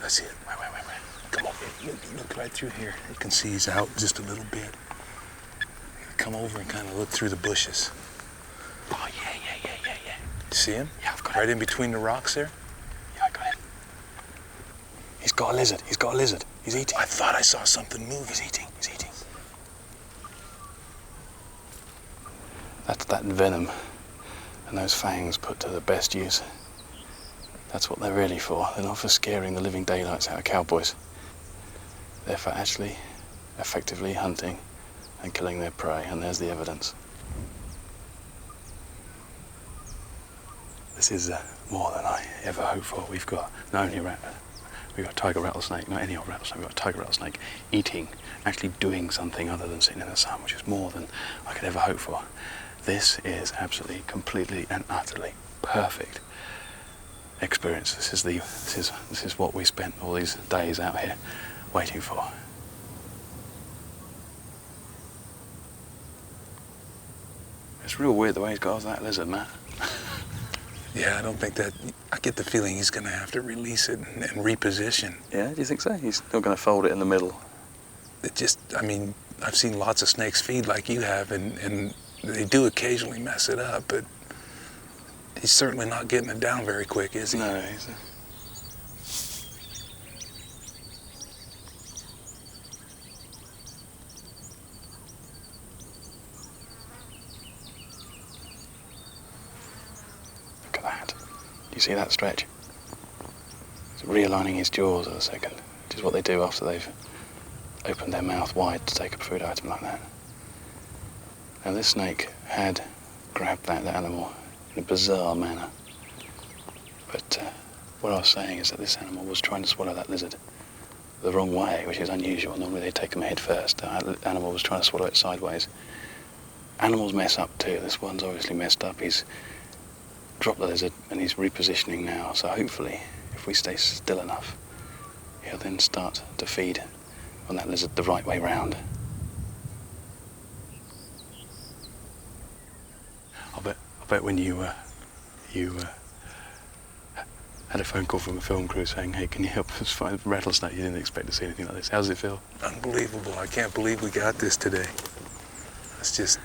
see it. Wait. Come on, look right through here. You can see he's out just a little bit. Come over and kind of look through the bushes. Oh, yeah. You see him? Yeah, I've got him. Right in between the rocks there? Yeah, I got him. He's got a lizard. He's eating. I thought I saw something move. He's eating. That's that venom and those fangs put to the best use. That's what they're really for. They're not for scaring the living daylights out of cowboys. They're for actually effectively hunting and killing their prey, and there's the evidence. This is more than I ever hoped for. We've got not only we've got tiger rattlesnake, not any old rattlesnake, we've got tiger rattlesnake eating, actually doing something other than sitting in the sun, which is more than I could ever hope for. This is absolutely, completely and utterly perfect experience. This is what we spent all these days out here waiting for. It's real weird the way he's got off that lizard, Matt. Yeah, I don't think that... I get the feeling he's going to have to release it and reposition. Yeah, do you think so? He's not going to fold it in the middle? It just... I mean, I've seen lots of snakes feed like you have, and they do occasionally mess it up, but he's certainly not getting it down very quick, is he? No, he's... Do you see that stretch? He's realigning his jaws at a second, which is what they do after they've opened their mouth wide to take a food item like that. Now this snake had grabbed that animal in a bizarre manner. But what I was saying is that this animal was trying to swallow that lizard the wrong way, which is unusual. Normally they take them head first. The animal was trying to swallow it sideways. Animals mess up too. This one's obviously messed up. He's dropped the lizard and he's repositioning now, so hopefully if we stay still enough he'll then start to feed on that lizard the right way round. I bet when you had a phone call from a film crew saying, hey, can you help us find a rattlesnake, you didn't expect to see anything like this. How does it feel? Unbelievable. I can't believe we got this today. It's just,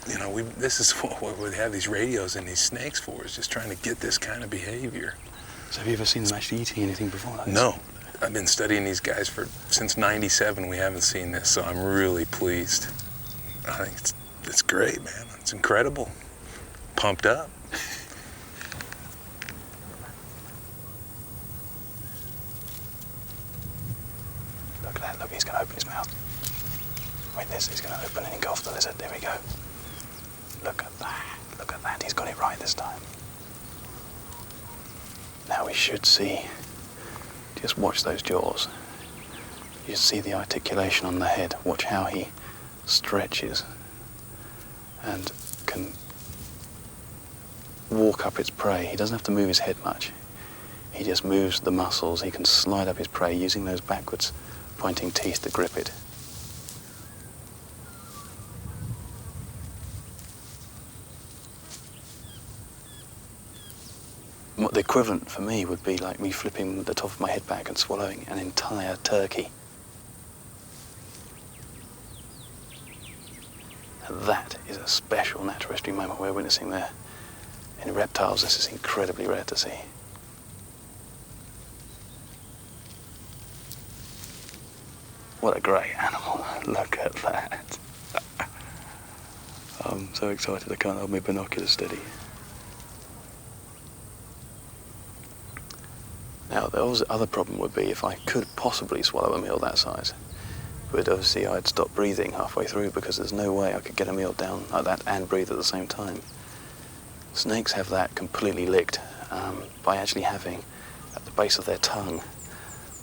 you know, this is what we have these radios and these snakes for, is just trying to get this kind of behavior. So have you ever seen them actually eating anything before like this? No. I've been studying these guys since '97. We haven't seen this, so I'm really pleased. I think it's great, man. It's incredible. Pumped up. Look at that. Look, he's going to open his mouth. Wait, he's going to open and engulf the lizard. There we go. Look at that. Look at that. He's got it right this time. Now we should see. Just watch those jaws. You see the articulation on the head. Watch how he stretches and can walk up its prey. He doesn't have to move his head much. He just moves the muscles. He can slide up his prey using those backwards pointing teeth to grip it. What the equivalent for me would be like me flipping the top of my head back and swallowing an entire turkey. And that is a special natural history moment we're witnessing there. In reptiles, this is incredibly rare to see. What a great animal. Look at that. I'm so excited I can't hold my binoculars steady. Now, the other problem would be if I could possibly swallow a meal that size. But obviously I'd stop breathing halfway through because there's no way I could get a meal down like that and breathe at the same time. Snakes have that completely licked by actually having at the base of their tongue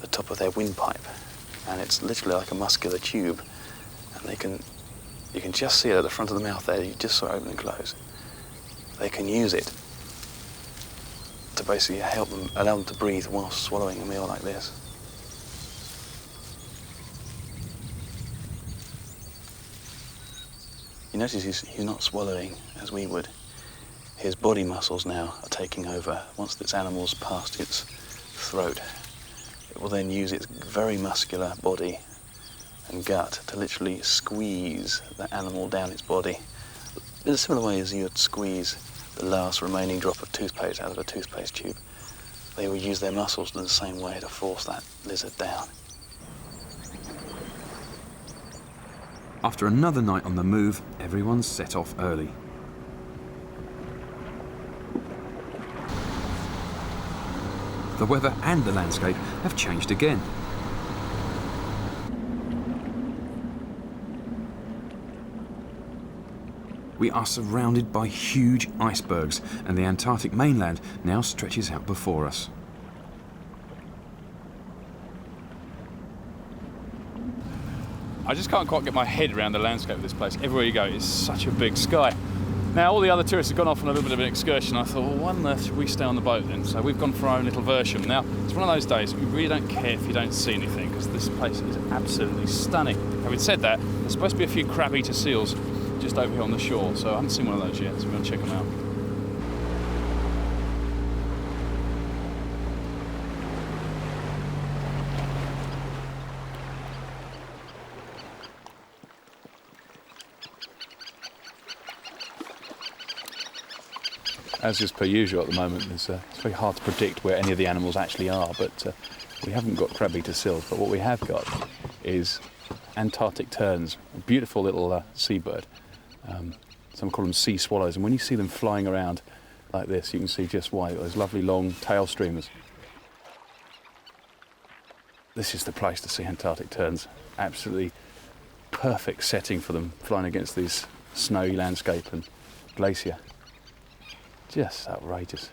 the top of their windpipe, and it's literally like a muscular tube, and you can just see it at the front of the mouth there. You just saw it open and close. They can use it to basically allow them to breathe whilst swallowing a meal like this. You notice he's not swallowing as we would. His body muscles now are taking over once this animal's past its throat. it will then use its very muscular body and gut to literally squeeze the animal down its body in a similar way as you would squeeze the last remaining drop of toothpaste out of a toothpaste tube. They will use their muscles in the same way to force that lizard down. After another night on the move, everyone set off early. The weather and the landscape have changed again. We are surrounded by huge icebergs, and the Antarctic mainland now stretches out before us. I just can't quite get my head around the landscape of this place. Everywhere you go, it's such a big sky. Now, all the other tourists have gone off on a little bit of an excursion. I thought, well, why on earth should we stay on the boat then? So we've gone for our own little version. Now, it's one of those days we really don't care if you don't see anything, because this place is absolutely stunning. Having said that, there's supposed to be a few crab-eater seals just over here on the shore, so I haven't seen one of those yet, so we're going to check them out. As is per usual at the moment, it's very hard to predict where any of the animals actually are, but we haven't got crab-eater seals, but what we have got is Antarctic terns, a beautiful little seabird. Some call them sea swallows, and when you see them flying around like this, you can see just why, those lovely long tail streamers. This is the place to see Antarctic terns. Absolutely perfect setting for them, flying against this snowy landscape and glacier. Just outrageous.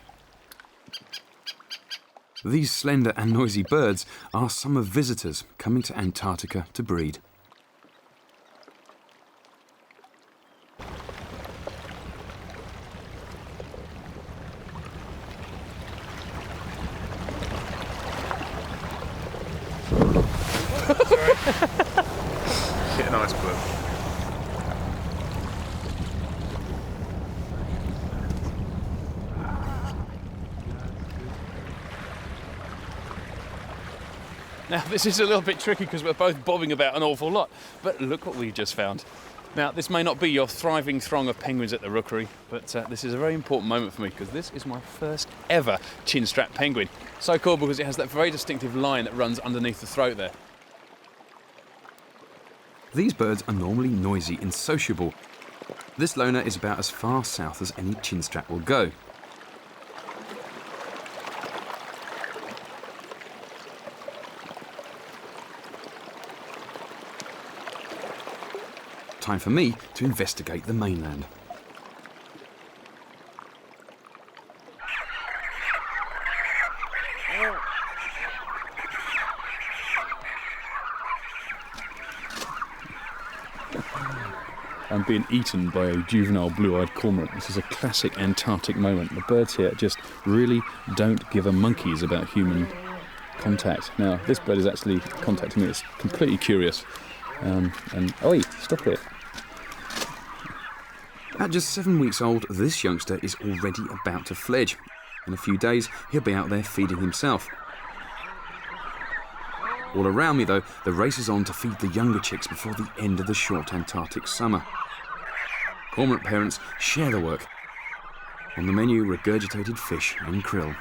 These slender and noisy birds are summer visitors coming to Antarctica to breed. Hit an iceberg. Now, this is a little bit tricky because we're both bobbing about an awful lot, but look what we've just found. Now, this may not be your thriving throng of penguins at the rookery, but this is a very important moment for me because this is my first ever chin-strap penguin. So cool because it has that very distinctive line that runs underneath the throat there. These birds are normally noisy and sociable. This loner is about as far south as any chinstrap will go. Time for me to investigate the mainland. I'm being eaten by a juvenile blue-eyed cormorant. This is a classic Antarctic moment. The birds here just really don't give a monkeys about human contact. Now, this bird is actually contacting me. It's completely curious. Oi, stop it. At just 7 weeks old, this youngster is already about to fledge. In a few days, he'll be out there feeding himself. All around me, though, the race is on to feed the younger chicks before the end of the short Antarctic summer. Cormorant parents share the work. On the menu, regurgitated fish and krill.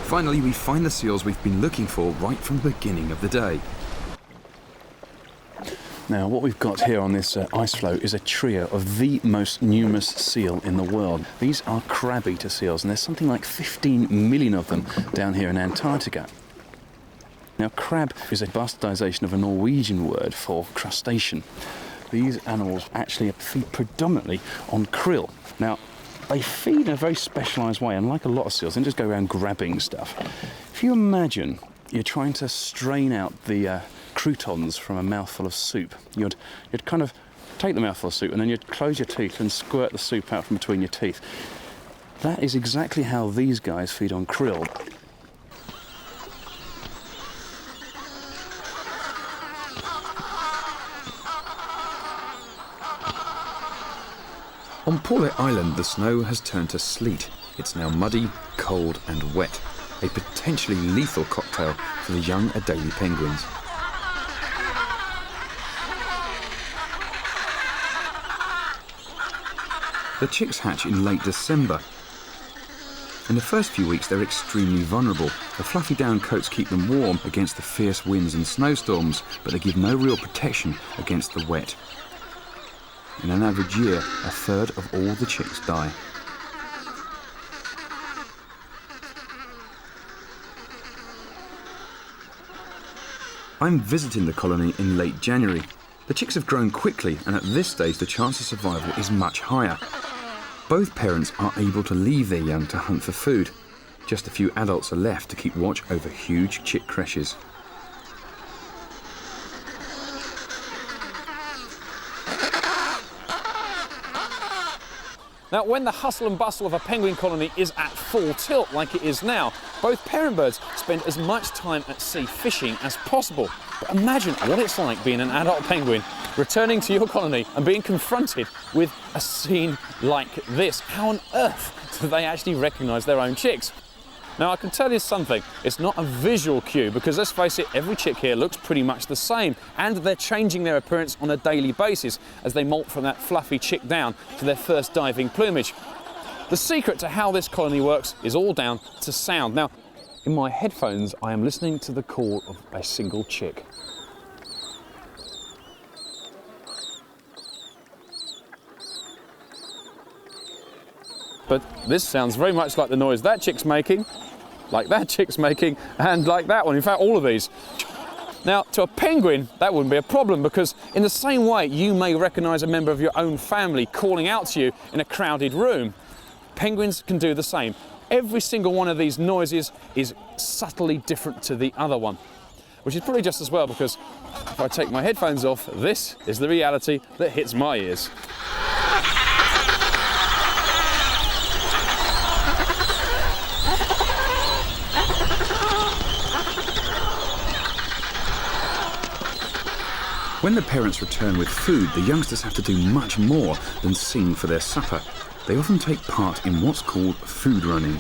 Finally, we find the seals we've been looking for right from the beginning of the day. Now, what we've got here on this ice floe is a trio of the most numerous seal in the world. These are crab-eater seals, and there's something like 15 million of them down here in Antarctica. Now, crab is a bastardisation of a Norwegian word for crustacean. These animals actually feed predominantly on krill. Now, they feed in a very specialised way, and like a lot of seals, they don't just go around grabbing stuff. If you imagine you're trying to strain out the croutons from a mouthful of soup, you'd kind of take the mouthful of soup and then you'd close your teeth and squirt the soup out from between your teeth. That is exactly how these guys feed on krill. On Paulet Island, the snow has turned to sleet. It's now muddy, cold and wet. A potentially lethal cocktail for the young Adelie penguins. The chicks hatch in late December. In the first few weeks they're extremely vulnerable. The fluffy down coats keep them warm against the fierce winds and snowstorms, but they give no real protection against the wet. In an average year, a third of all the chicks die. I'm visiting the colony in late January. The chicks have grown quickly, and at this stage the chance of survival is much higher. Both parents are able to leave their young to hunt for food. Just a few adults are left to keep watch over huge chick creches. Now, when the hustle and bustle of a penguin colony is at full tilt like it is now, both parent birds spend as much time at sea fishing as possible. But imagine what it's like being an adult penguin, returning to your colony and being confronted with a scene like this. How on earth do they actually recognise their own chicks? Now, I can tell you something, it's not a visual cue because, let's face it, every chick here looks pretty much the same, and they're changing their appearance on a daily basis as they molt from that fluffy chick down to their first diving plumage. The secret to how this colony works is all down to sound. Now, in my headphones, I am listening to the call of a single chick. But this sounds very much like the noise that chick's making, like that chick's making, and like that one. In fact, all of these. Now, to a penguin, that wouldn't be a problem because in the same way you may recognise a member of your own family calling out to you in a crowded room, penguins can do the same. Every single one of these noises is subtly different to the other one, which is probably just as well because if I take my headphones off, this is the reality that hits my ears. When the parents return with food, the youngsters have to do much more than sing for their supper. They often take part in what's called food running.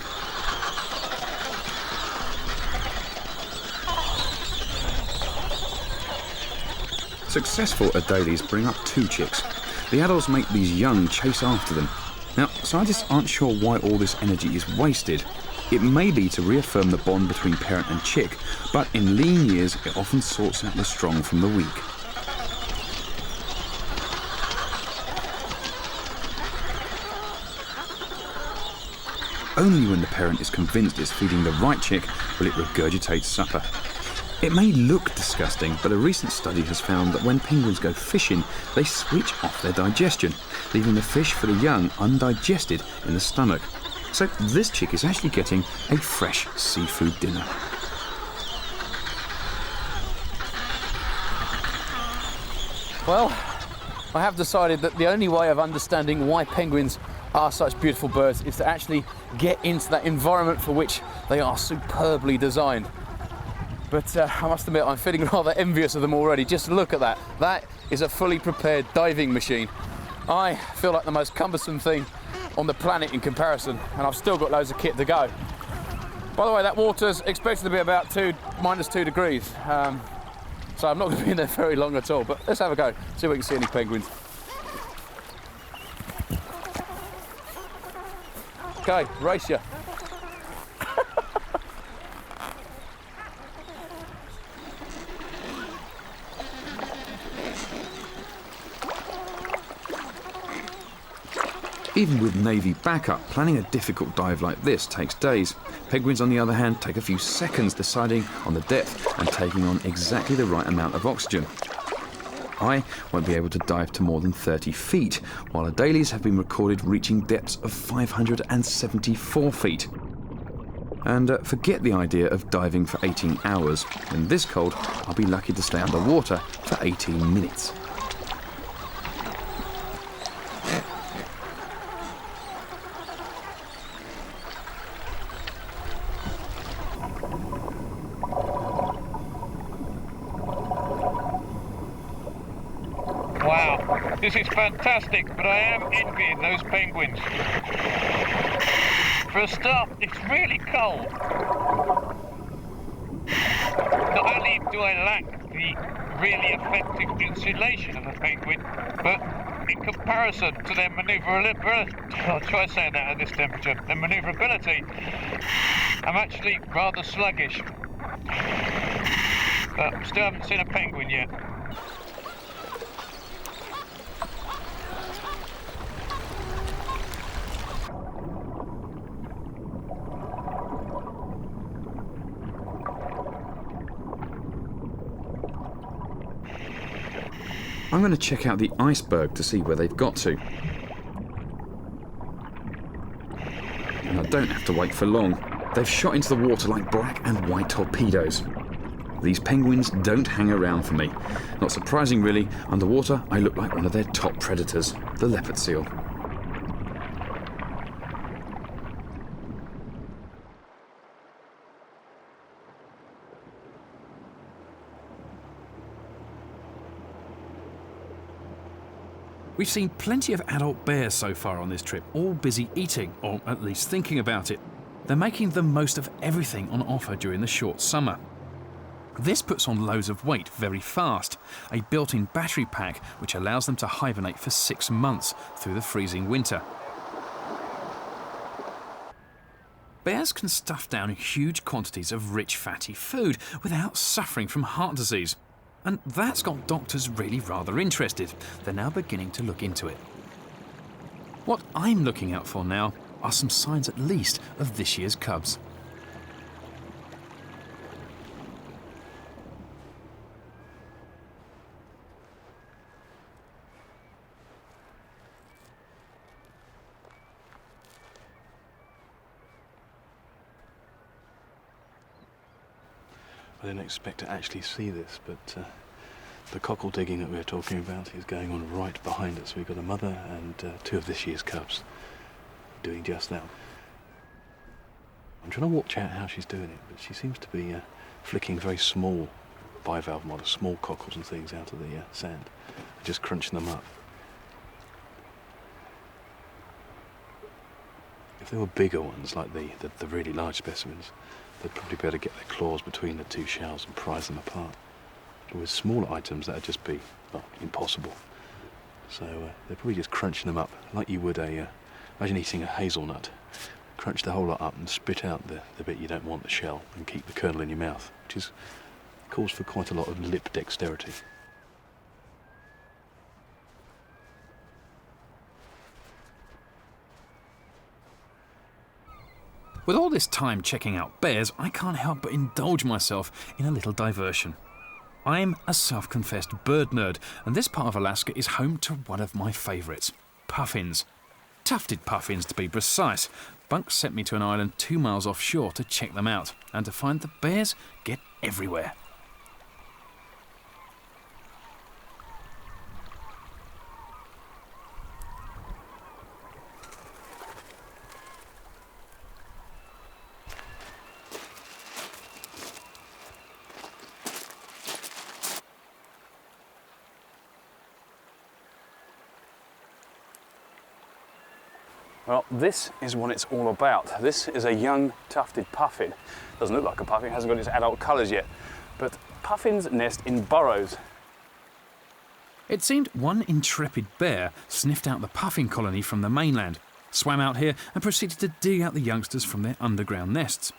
Successful Adelies bring up 2 chicks. The adults make these young chase after them. Now, scientists aren't sure why all this energy is wasted. It may be to reaffirm the bond between parent and chick, but in lean years it often sorts out the strong from the weak. Only when the parent is convinced it's feeding the right chick will it regurgitate supper. It may look disgusting, but a recent study has found that when penguins go fishing, they switch off their digestion, leaving the fish for the young undigested in the stomach. So this chick is actually getting a fresh seafood dinner. Well, I have decided that the only way of understanding why penguins are such beautiful birds is to actually get into that environment for which they are superbly designed. But I must admit, I'm feeling rather envious of them already. Just look at that. That is a fully prepared diving machine. I feel like the most cumbersome thing on the planet in comparison, and I've still got loads of kit to go. By the way, that water's expected to be about -2 degrees. So I'm not going to be in there very long at all, but let's have a go, see if we can see any penguins. Okay, race you. Even with Navy backup, planning a difficult dive like this takes days. Penguins, on the other hand, take a few seconds deciding on the depth and taking on exactly the right amount of oxygen. I won't be able to dive to more than 30 feet, while Adelies have been recorded reaching depths of 574 feet. And forget the idea of diving for 18 hours. In this cold, I'll be lucky to stay underwater for 18 minutes. Wow. Well, this is fantastic, but I am envying those penguins. For a start, it's really cold. Not only do I lack the really effective insulation of a penguin, but in comparison to their maneuverability, I'll try saying that at this temperature, their maneuverability, I'm actually rather sluggish. But still haven't seen a penguin yet. I'm going to check out the iceberg to see where they've got to. And I don't have to wait for long. They've shot into the water like black and white torpedoes. These penguins don't hang around for me. Not surprising really, underwater I look like one of their top predators, the leopard seal. We've seen plenty of adult bears so far on this trip, all busy eating, or at least thinking about it. They're making the most of everything on offer during the short summer. This puts on loads of weight very fast, a built-in battery pack which allows them to hibernate for 6 months through the freezing winter. Bears can stuff down huge quantities of rich fatty food without suffering from heart disease. And that's got doctors really rather interested. They're now beginning to look into it. What I'm looking out for now are some signs at least of this year's cubs. I didn't expect to actually see this, but the cockle digging that we were talking about is going on right behind us. We've got a mother and 2 of this year's cubs doing just that. I'm trying to watch out how she's doing it, but she seems to be flicking very small bivalve models, small cockles and things out of the sand, and just crunching them up. If they were bigger ones, like the really large specimens, they'd probably be able to get their claws between the 2 shells and prise them apart. But with smaller items, that'd just be, well, impossible. So they're probably just crunching them up like you would imagine eating a hazelnut. Crunch the whole lot up and spit out the bit you don't want, the shell, and keep the kernel in your mouth, which calls for quite a lot of lip dexterity. With all this time checking out bears, I can't help but indulge myself in a little diversion. I'm a self-confessed bird nerd, and this part of Alaska is home to one of my favourites, puffins. Tufted puffins, to be precise. Bunk sent me to an island 2 miles offshore to check them out, and to find the bears get everywhere. Well, this is what it's all about. This is a young tufted puffin. Doesn't look like a puffin, hasn't got its adult colours yet. But puffins nest in burrows. It seemed one intrepid bear sniffed out the puffin colony from the mainland, swam out here and proceeded to dig out the youngsters from their underground nests.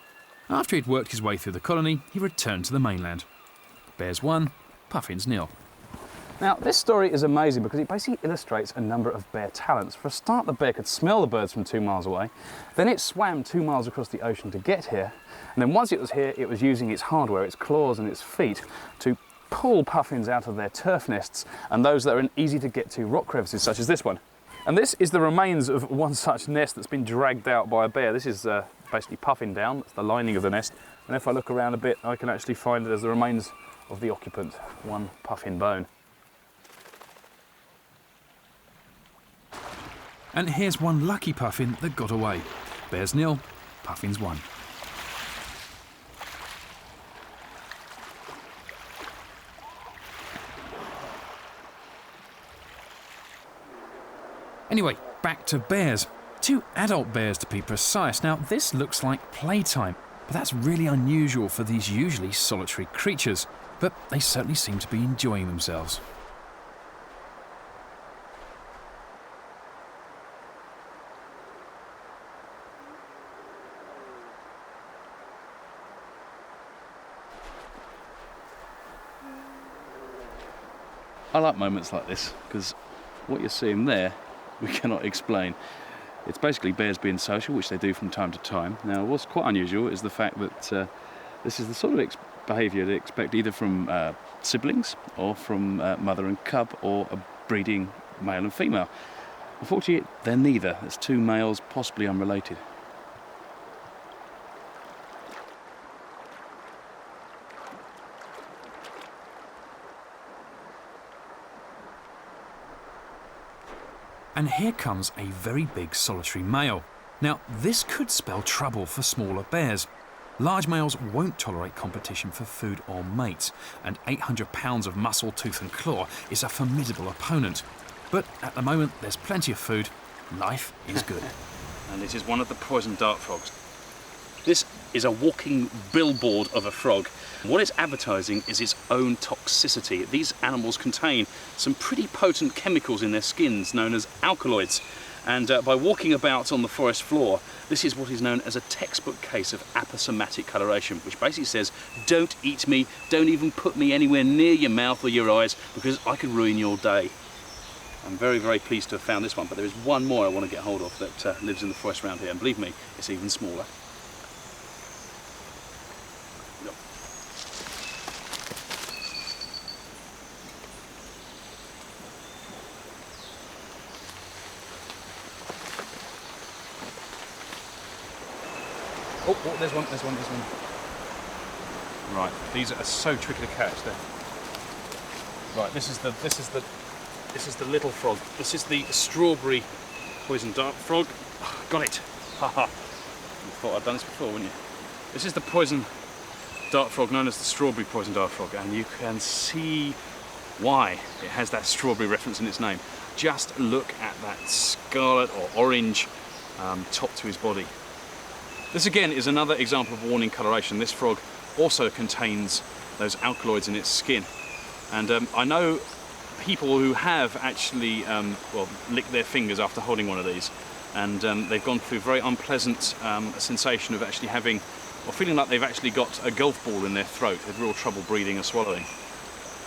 After he'd worked his way through the colony, he returned to the mainland. Bears 1, puffins 0. Now, this story is amazing because it basically illustrates a number of bear talents. For a start, the bear could smell the birds from 2 miles away. Then it swam 2 miles across the ocean to get here. And then once it was here, it was using its hardware, its claws and its feet, to pull puffins out of their turf nests and those that are in easy to get to rock crevices, such as this one. And this is the remains of one such nest that's been dragged out by a bear. This is basically puffin down, that's the lining of the nest. And if I look around a bit, I can actually find that there's the remains of the occupant, one puffin bone. And here's one lucky puffin that got away. Bears 0, puffins 1. Anyway, back to bears. 2 adult bears to be precise. Now, this looks like playtime, but that's really unusual for these usually solitary creatures. But they certainly seem to be enjoying themselves. I like moments like this because what you're seeing there we cannot explain. It's basically bears being social, which they do from time to time. Now, what's quite unusual is the fact that this is the sort of behaviour they expect either from siblings or from mother and cub or a breeding male and female. Unfortunately, they're neither. It's 2 males, possibly unrelated. And here comes a very big solitary male. Now, this could spell trouble for smaller bears. Large males won't tolerate competition for food or mates, and 800 pounds of muscle, tooth and claw is a formidable opponent. But at the moment, there's plenty of food. Life is good. And this is one of the poison dart frogs. This is a walking billboard of a frog. What it's advertising is its own toxicity. These animals contain some pretty potent chemicals in their skins known as alkaloids. And by walking about on the forest floor, this is what is known as a textbook case of aposematic coloration, which basically says, don't eat me, don't even put me anywhere near your mouth or your eyes, because I could ruin your day. I'm very, very pleased to have found this one, but there is one more I want to get hold of that lives in the forest around here, and believe me, it's even smaller. Oh, there's one. Right, these are so tricky to catch. Right, this is the little frog. This is the strawberry poison dart frog. Oh, got it. Haha. You thought I'd done this before, wouldn't you? This is the poison dart frog known as the strawberry poison dart frog, and you can see why it has that strawberry reference in its name. Just look at that scarlet or orange top to his body. This again is another example of warning coloration. This frog also contains those alkaloids in its skin. And I know people who have actually licked their fingers after holding one of these, and they've gone through a very unpleasant sensation of actually having, or feeling like they've actually got a golf ball in their throat. They've real trouble breathing and swallowing.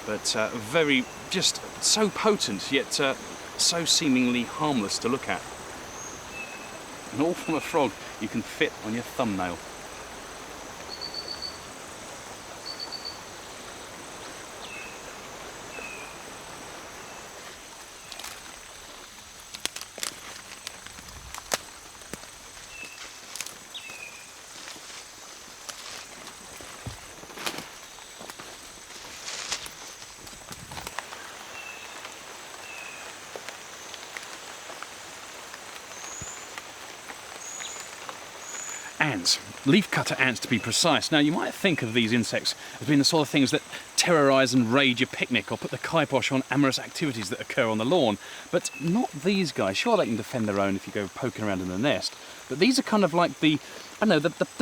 But very, just so potent, yet so seemingly harmless to look at. And all from a frog you can fit on your thumbnail. Ants, leafcutter ants to be precise. Now you might think of these insects as being the sort of things that terrorise and raid your picnic or put the kibosh on amorous activities that occur on the lawn, but not these guys. Sure, they can defend their own if you go poking around in the nest, but these are kind of like the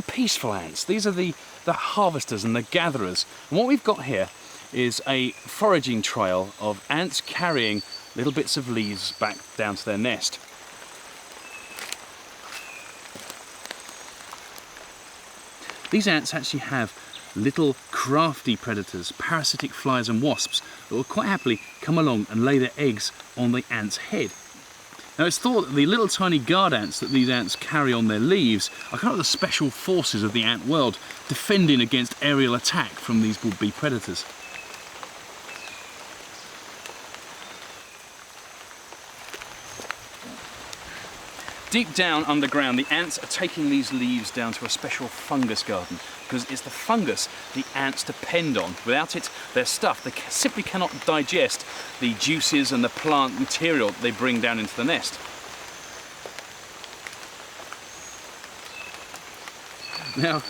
peaceful ants. These are the harvesters and the gatherers. And what we've got here is a foraging trail of ants carrying little bits of leaves back down to their nest. These ants actually have little crafty predators, parasitic flies and wasps, that will quite happily come along and lay their eggs on the ant's head. Now it's thought that the little tiny guard ants that these ants carry on their leaves are kind of the special forces of the ant world, defending against aerial attack from these would-be predators. Deep down underground, the ants are taking these leaves down to a special fungus garden, because it's the fungus the ants depend on. Without it, their stuff, they simply cannot digest the juices and the plant material that they bring down into the nest. Now,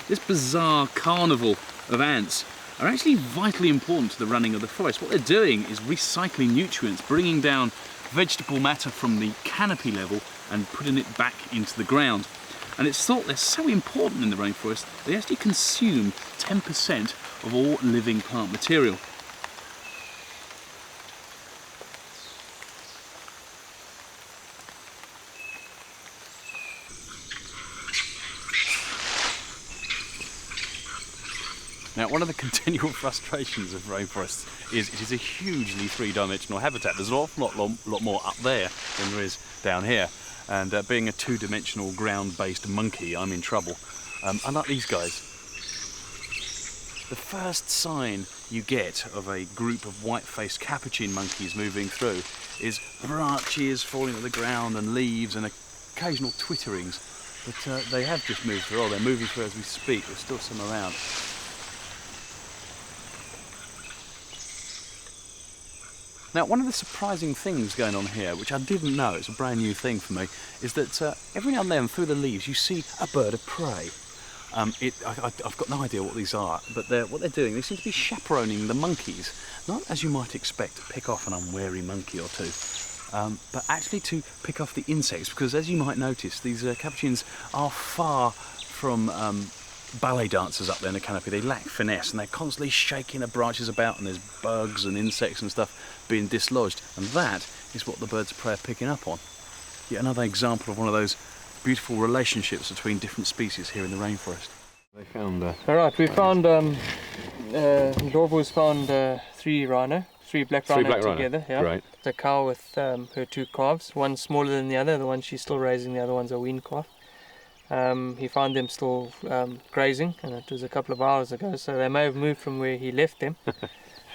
this bizarre carnival of ants are actually vitally important to the running of the forest. What they're doing is recycling nutrients, bringing down vegetable matter from the canopy level and putting it back into the ground. And it's thought they're so important in the rainforest, they actually consume 10% of all living plant material. Now, one of the continual frustrations of rainforests is it is a hugely three-dimensional habitat. There's an awful lot more up there than there is down here. And being a two-dimensional ground-based monkey, I'm in trouble. Unlike these guys. The first sign you get of a group of white-faced capuchin monkeys moving through is branches falling to the ground and leaves and occasional twitterings. But they have just moved through, or they're moving through as we speak. There's still some around. Now, one of the surprising things going on here, which I didn't know, it's a brand new thing for me, is that every now and then through the leaves you see a bird of prey. I've got no idea what these are, but what they're doing, they seem to be chaperoning the monkeys, not as you might expect to pick off an unwary monkey or two, but actually to pick off the insects, because as you might notice, these capuchins are far from ballet dancers up there in the canopy. They lack finesse and they're constantly shaking the branches about, and there's bugs and insects and stuff being dislodged, and that is what the birds of prey are picking up on. Yet another example of one of those beautiful relationships between different species here in the rainforest. They found... Alright, we found, Dorvo's found three black rhino together. Yeah. Right. The cow with her two calves, one smaller than the other, the one she's still raising, the other one's a wean calf. He found them still grazing, and it was a couple of hours ago, so they may have moved from where he left them.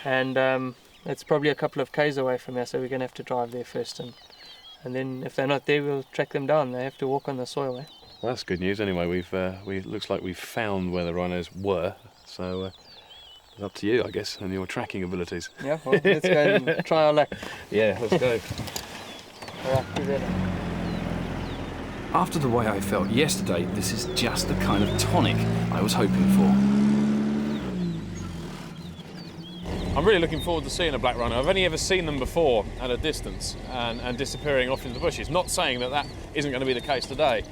And it's probably a couple of k's away from here, so we're going to have to drive there first, and then if they're not there, we'll track them down. They have to walk on the soil. Eh? Well, that's good news. Anyway, looks like we've found where the rhinos were, so it's up to you, I guess, and your tracking abilities. Yeah, well, let's go and try our luck. Yeah, let's go. Alright, do that. After the way I felt yesterday, this is just the kind of tonic I was hoping for. I'm really looking forward to seeing a black rhino. I've only ever seen them before at a distance and disappearing off into the bushes. Not saying that isn't going to be the case today.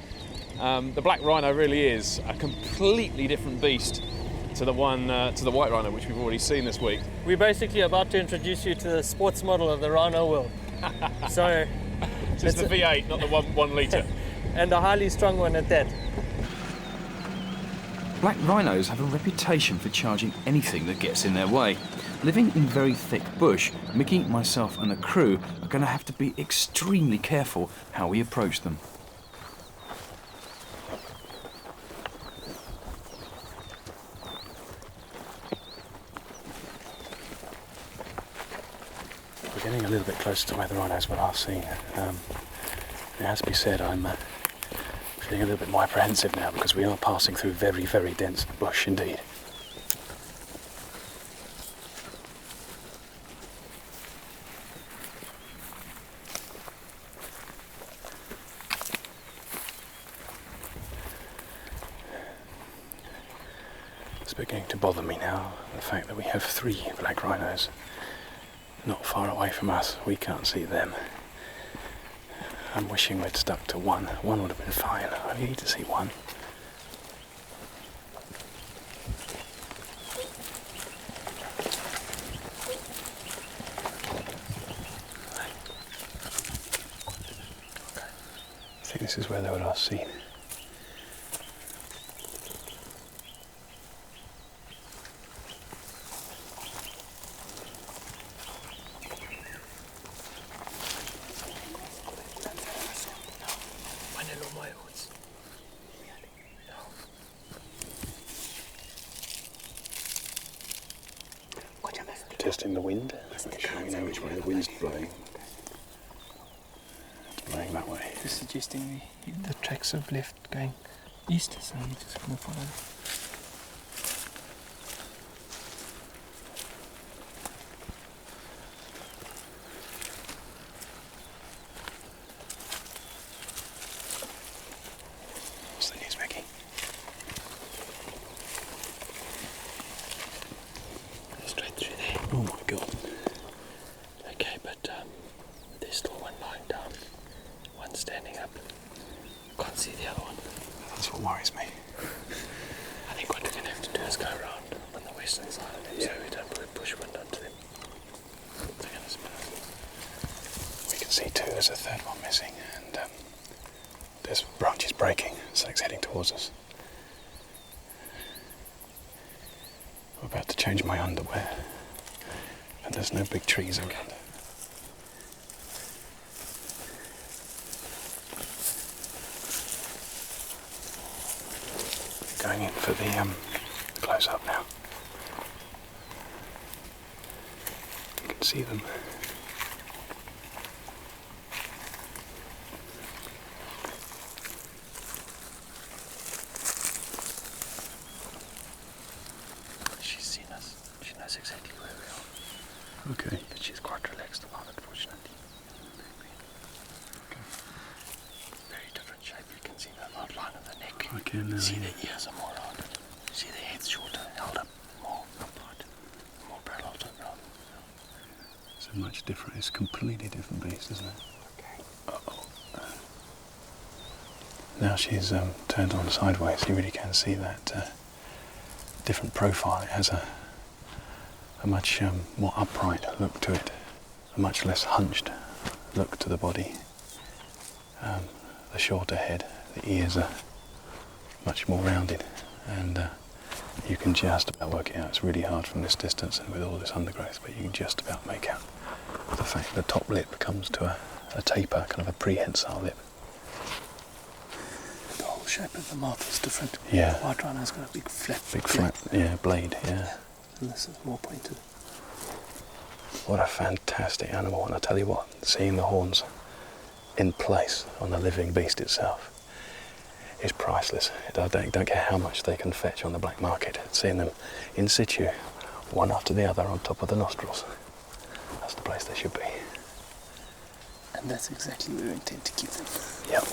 The black rhino really is a completely different beast to the white rhino, which we've already seen this week. We're basically about to introduce you to the sports model of the rhino world. So it's the V8, not the 1 litre. And a highly strong one at that. Black rhinos have a reputation for charging anything that gets in their way. Living in very thick bush, Mickey, myself and the crew are going to have to be extremely careful how we approach them. We're getting a little bit closer to where the rhinos were last seen. It has to be said, I'm feeling a little bit more apprehensive now, because we are passing through very, very dense bush indeed. It's beginning to bother me now, the fact that we have 3 black rhinos not far away from us. We can't see them. I'm wishing we'd stuck to one. One would have been fine. I need to see one. I think this is where they were last seen. Testing the wind. Make sure we know which way the wind's blowing. It's blowing that way. Just suggesting the tracks have left going east, so we're just going to follow. What's the news, Mickey? Straight through there. Oh my god. Okay, but there's still one one standing up. Can't see the other one. That's what worries me. I think what we're going to have to do is go around on the western side of them so we don't put bushwind onto them. They're going to spin us. We can see two, there's a third one missing, and there's branches breaking, something's heading towards us. I'm about to change my underwear, and there's no big trees around. Going in for the close-up now. You can see them. She's seen us. She knows exactly where we are. Okay. But she's quite relaxed about it, fortunately. Very different shape. You can see the outline of the neck. I can now. See the ears are more rounded. See the head's shorter, held up more upright, more parallel to the ground. So much different. It's a completely different beast, isn't it? Okay. Uh-oh. Now she's turned on sideways. You really can see that different profile. It has a much more upright look to it, a much less hunched look to the body. The shorter head, the ears are much more rounded, and you can just about work it out. It's really hard from this distance and with all this undergrowth, but you can just about make out the fact the top lip comes to a taper, kind of a prehensile lip. The whole shape of the mouth is different. Yeah. The white rhino's got a big flat blade, yeah. And this is more pointed. What a fantastic animal, and I tell you what, seeing the horns in place on the living beast itself is priceless. I don't care how much they can fetch on the black market. Seeing them in situ, one after the other on top of the nostrils, that's the place they should be. And that's exactly where we intend to keep them. Yep.